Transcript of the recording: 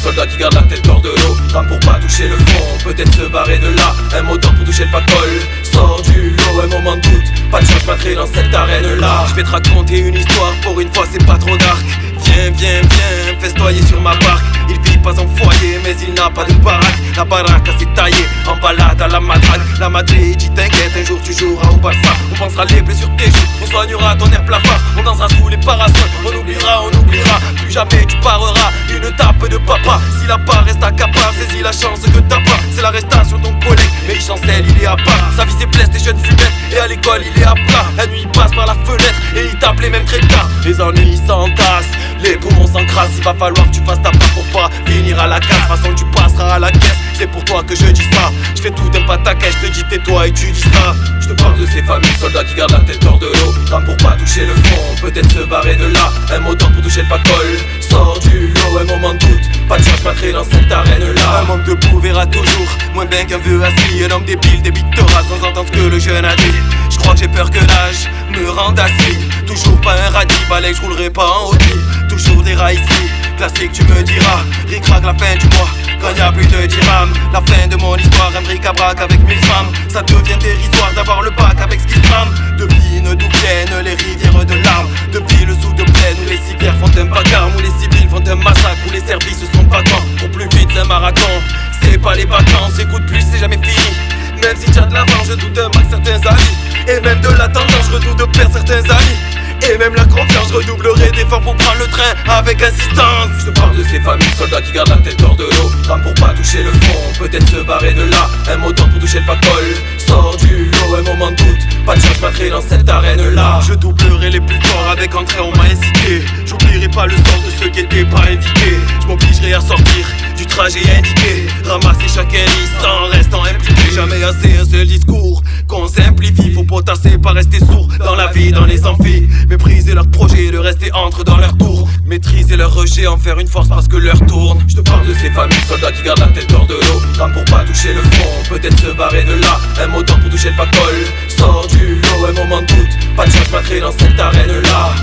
soldats qui gardent la tête hors de l'eau. Rame pour pas toucher le fond, peut-être se barrer de là. Un mot d'ordre pour toucher le pacole. Sors du lot, un moment de doute. Pas de change patrie dans cette arène-là. Je vais te raconter une histoire, pour une fois c'est pas trop dark. Viens, viens, viens, festoyer sur ma barque. Il vit pas en foyer, mais il n'a pas de baraque. La baraque s'est taillée, en balade à la madrague. La Madrid dit t'inquiète, un jour tu joueras au Barça. On pensera les blessures tes joues, on soignera ton air blafard. On dansera sous les parasols, on oubliera. Plus jamais tu pareras une tape de papa. Si la part reste incapable, saisis la chance que t'as pas. C'est l'arrestation de ton collègue, mais il chancelle, il est à part. Sa vie c'est PlayStation fumette, et à l'école il est à plat. La nuit il passe par la fenêtre, et il tape les mêmes crétins. Les ennuis s'entassent, les poumons s'encrassent. Il va falloir que tu fasses ta part pour pas finir à la case. De toute façon tu passeras à la caisse, c'est pour toi que je dis ça. Je fais tout d'un pataquet, je te dis tais-toi et tu dis ça. Je te parle de ces familles soldats qui gardent la tête hors de l'eau. Rame pour pas toucher le fond, peut-être se barrer de là. Un mot d'ordre pour toucher le pacole. Sors du lot, un moment de doute. Pas de change patrie dans cette arène-là. Un homme debout verra toujours moins bien qu'un vieux assis. Un homme débile débitera sans entendre ce que le jeune a dit. Je crois que j'ai peur que l'âge me rende acide. Toujours pas un radis, balai, je roulerai pas en Audi. Toujours des rats ici, classique tu me diras. Ric-rac la fin du mois, quand y a plus de dirhams. La fin de mon histoire, un bric-à-brac avec 1000 femmes. Ça devient dérisoire d'avoir le bac avec ce qui se trame. Devine d'où viennent les rivières de larmes. Depuis le sous de plaine où les civières font un vacarme, où les civils font un massacre, où les services sont vacants. Pour plus vite c'est un marathon, c'est pas les vacances. Écoute plus, c'est jamais fini. Même si t'as de l'avant, je doute d'un max certains amis. Et même de l'attendant, je redoute de perdre certains amis. Et même la confiance, je redoublerai d'efforts pour prendre le train avec insistance. Je te parle de ces familles soldats qui gardent la tête hors de l'eau. Rame pour pas toucher le fond, peut-être se barrer de là. Un mot d'ordre pour toucher le pacole. Sors du lot, un moment de doute. Pas de change patrie dans cette arène-là. Je doublerai les plus forts, avec entrée on m'a incité. J'oublierai pas le sort de ceux qui étaient pas invités. Je m'obligerai à sortir du trajet indiqué. Ramasser chaque indice sans restant impliqué. Jamais assez un seul discours qu'on simplifie. Faut potasser, pas rester sourd dans la vie, dans les amphis. Mépriser leurs projets, de rester entre dans leur tour. Maîtriser leur rejet, en faire une force parce que l'heure tourne. Je te parle de ces familles soldats qui gardent la tête hors de l'eau. Rame pour pas toucher le fond, peut-être se barrer de là. Un mot d'ordre pour toucher le pacole. Sors du lot, un moment de doute. Pas de change patrie dans cette arène-là.